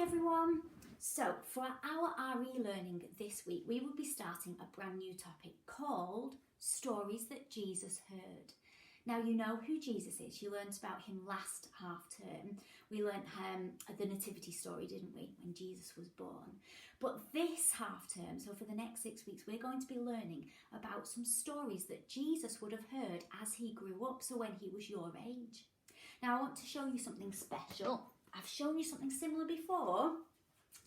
everyone. So for our RE learning this week, we will be starting a brand new topic called Stories That Jesus Heard. Now you know who Jesus is. You learned about him last half term. We learned the nativity story, didn't we, when Jesus was born. But this half term, so for the next 6 weeks, we're going to be learning about some stories that Jesus would have heard as he grew up, so when he was your age. Now I want to show you something special. I've shown you something similar before.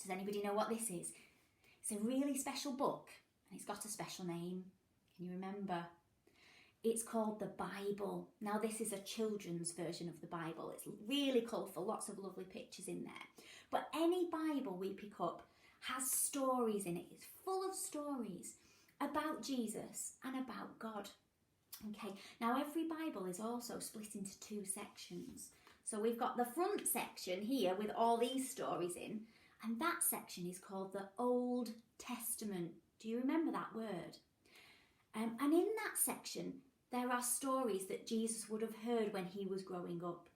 Does anybody know what this is? It's a really special book and it's got a special name. Can you remember? It's called the Bible. Now this is a children's version of the Bible. It's really colourful, lots of lovely pictures in there. But any Bible we pick up has stories in it. It's full of stories about Jesus and about God. Okay, now every Bible is also split into two sections. So we've got the front section here with all these stories in, and that section is called the Old Testament. Do you remember that word? And in that section, there are stories that Jesus would have heard when he was growing up.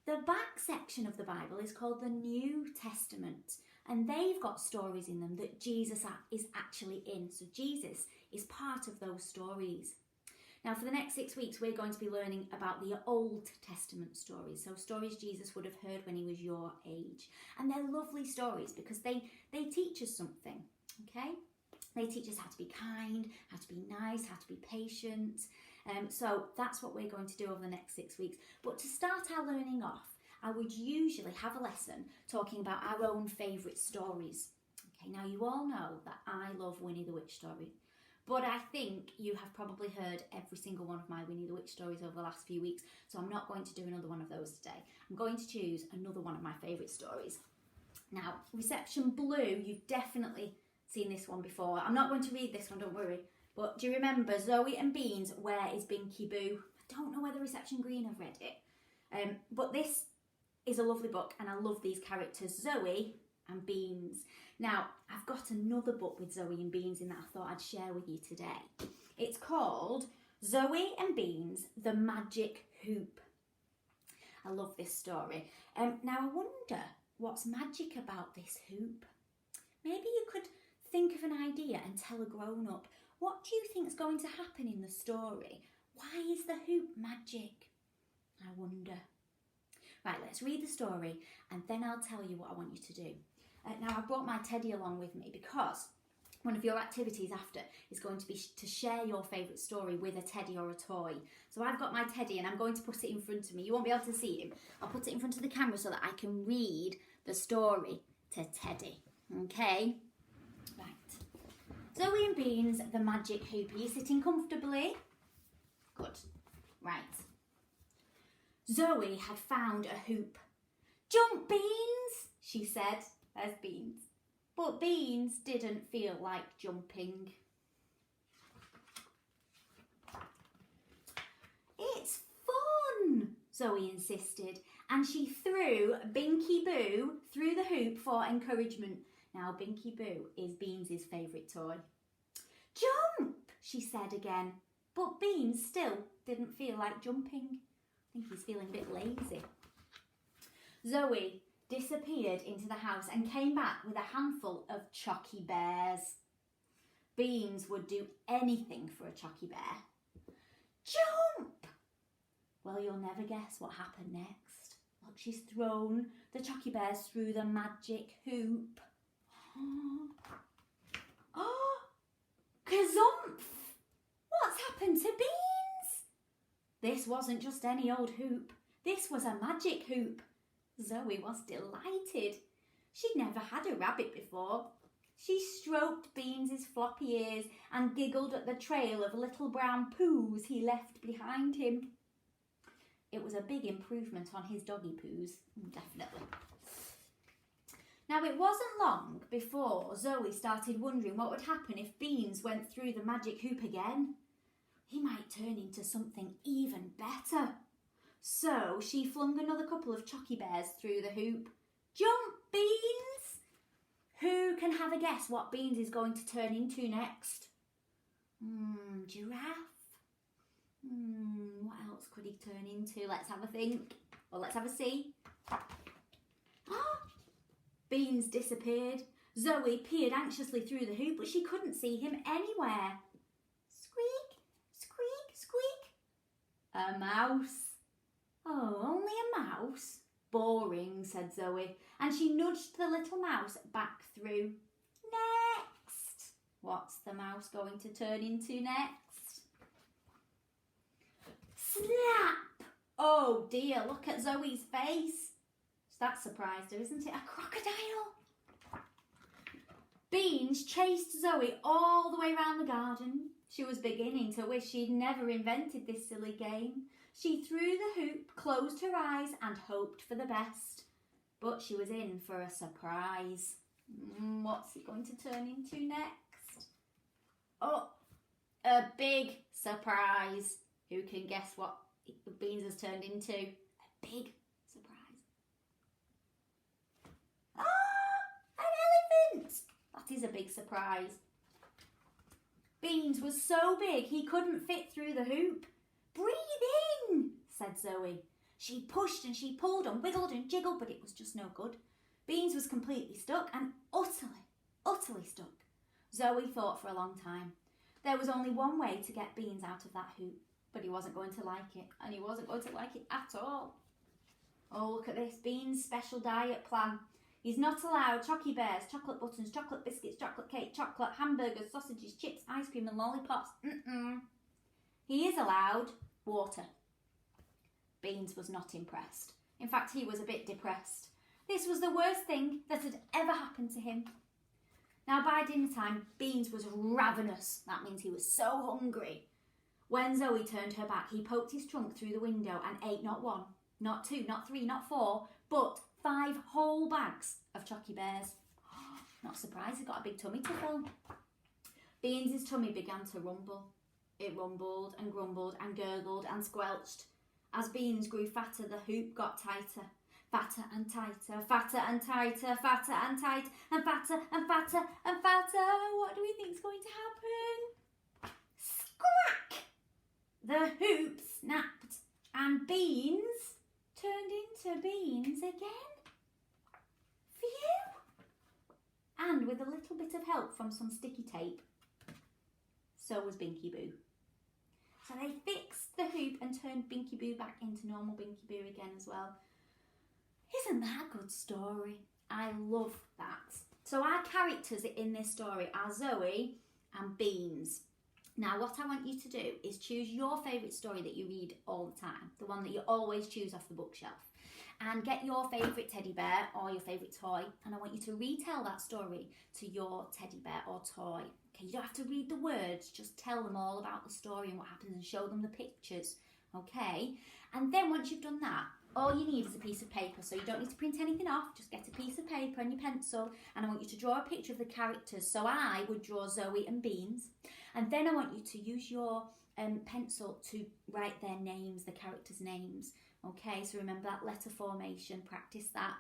The back section of the Bible is called the New Testament, and they've got stories in them that Jesus is actually in. So Jesus is part of those stories. Now, for the next 6 weeks, we're going to be learning about the Old Testament stories. So stories Jesus would have heard when he was your age. And they're lovely stories because they teach us something, okay? They teach us how to be kind, how to be nice, how to be patient. So that's what we're going to do over the next 6 weeks. But to start our learning off, I would usually have a lesson talking about our own favourite stories. Okay, now you all know that I love Winnie the Witch story. But I think you have probably heard every single one of my Winnie the Witch stories over the last few weeks, so I'm not going to do another one of those today. I'm going to choose another one of my favourite stories. Now, Reception Blue, you've definitely seen this one before. I'm not going to read this one, don't worry. But do you remember Zoe and Beans, Where is Binky Boo? I don't know whether Reception Green have read it. But this is a lovely book, and I love these characters, Zoe and Beans. Now, I've got another book with Zoe and Beans in that I thought I'd share with you today. It's called Zoe and Beans, The Magic Hoop. I love this story. Now, I wonder what's magic about this hoop. Maybe you could think of an idea and tell a grown-up. What do you think is going to happen in the story? Why is the hoop magic? I wonder. Right, let's read the story and then I'll tell you what I want you to do. Now, I brought my teddy along with me because one of your activities after is going to be to share your favourite story with a teddy or a toy. So I've got my teddy and I'm going to put it in front of me. You won't be able to see him. I'll put it in front of the camera so that I can read the story to Teddy. Okay? Right. Zoe and Beans, The Magic Hoop. Are you sitting comfortably? Good. Right. Zoe had found a hoop. "Jump, Beans," she said. There's Beans. But Beans didn't feel like jumping. "It's fun," Zoe insisted, and she threw Binky Boo through the hoop for encouragement. Now, Binky Boo is Beans' favourite toy. "Jump," she said again, but Beans still didn't feel like jumping. I think he's feeling a bit lazy. Zoe disappeared into the house and came back with a handful of Chocky Bears. Beans would do anything for a Chocky Bear. "Jump!" Well, you'll never guess what happened next. Look, she's thrown the Chocky Bears through the magic hoop. Oh, kazumph! What's happened to Beans? This wasn't just any old hoop. This was a magic hoop. Zoe was delighted. She'd never had a rabbit before. She stroked Beans' floppy ears and giggled at the trail of little brown poos he left behind him. It was a big improvement on his doggy poos, definitely. Now, it wasn't long before Zoe started wondering what would happen if Beans went through the magic hoop again. He might turn into something even better. So she flung another couple of Chocky Bears through the hoop. "Jump, Beans!" Who can have a guess what Beans is going to turn into next? Giraffe. What else could he turn into? Let's have a think. Or let's have a see. Beans disappeared. Zoe peered anxiously through the hoop, but she couldn't see him anywhere. Squeak, squeak, squeak. A mouse. Oh, only a mouse? Boring, said Zoe, and she nudged the little mouse back through. Next! What's the mouse going to turn into next? Snap! Oh dear, look at Zoe's face. That surprised her, isn't it? A crocodile! Beans chased Zoe all the way round the garden. She was beginning to wish she'd never invented this silly game. She threw the hoop, closed her eyes and hoped for the best. But she was in for a surprise. What's it going to turn into next? Oh, a big surprise. Who can guess what Beans has turned into? A big surprise. Ah, an elephant! That is a big surprise. Beans was so big he couldn't fit through the hoop. Breathe in, said Zoe. She pushed and she pulled and wiggled and jiggled, but it was just no good. Beans was completely stuck and utterly stuck. Zoe thought for a long time. There was only one way to get Beans out of that hoop, but he wasn't going to like it, and he wasn't going to like it at all. Oh, look at this, Beans' special diet plan. He's not allowed chocky bears, chocolate buttons, chocolate biscuits, chocolate cake, chocolate hamburgers, sausages, chips, ice cream and lollipops. He is allowed water. Beans was not impressed. In fact, he was a bit depressed. This was the worst thing that had ever happened to him. Now, by dinner time, Beans was ravenous. That means he was so hungry. When Zoe turned her back, he poked his trunk through the window and ate not one, not two, not three, not four, but 5 whole bags of chocky bears. Not surprised, he's got a big tummy to fill. Beans' tummy began to rumble. It rumbled and grumbled and gurgled and squelched. As Beans grew fatter, the hoop got tighter. Fatter and tighter, fatter and tighter, fatter and tight, and fatter and fatter and fatter. What do we think's going to happen? Scrack! The hoop snapped and Beans turned into Beans again. Phew! And with a little bit of help from some sticky tape, so was Binky Boo. So they fixed the hoop and turned Binky Boo back into normal Binky Boo again as well. Isn't that a good story? I love that. So our characters in this story are Zoe and Beans. Now what I want you to do is choose your favourite story that you read all the time, the one that you always choose off the bookshelf, and get your favourite teddy bear or your favourite toy, and I want you to retell that story to your teddy bear or toy. Okay, you don't have to read the words, just tell them all about the story and what happens and show them the pictures, okay? And then once you've done that, all you need is a piece of paper, so you don't need to print anything off, just get a piece of paper and your pencil, and I want you to draw a picture of the characters. So I would draw Zoe and Beans, and then I want you to use your pencil to write their names, the characters' names, okay? So remember that letter formation, practice that.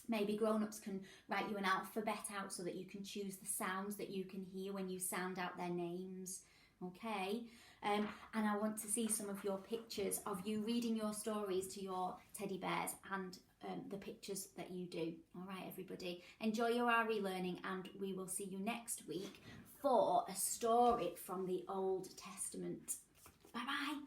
Maybe grown-ups can write you an alphabet out so that you can choose the sounds that you can hear when you sound out their names, okay? And I want to see some of your pictures of you reading your stories to your teddy bears and the pictures that you do. All right, everybody. Enjoy your RE learning, and we will see you next week for a story from the Old Testament. Bye-bye.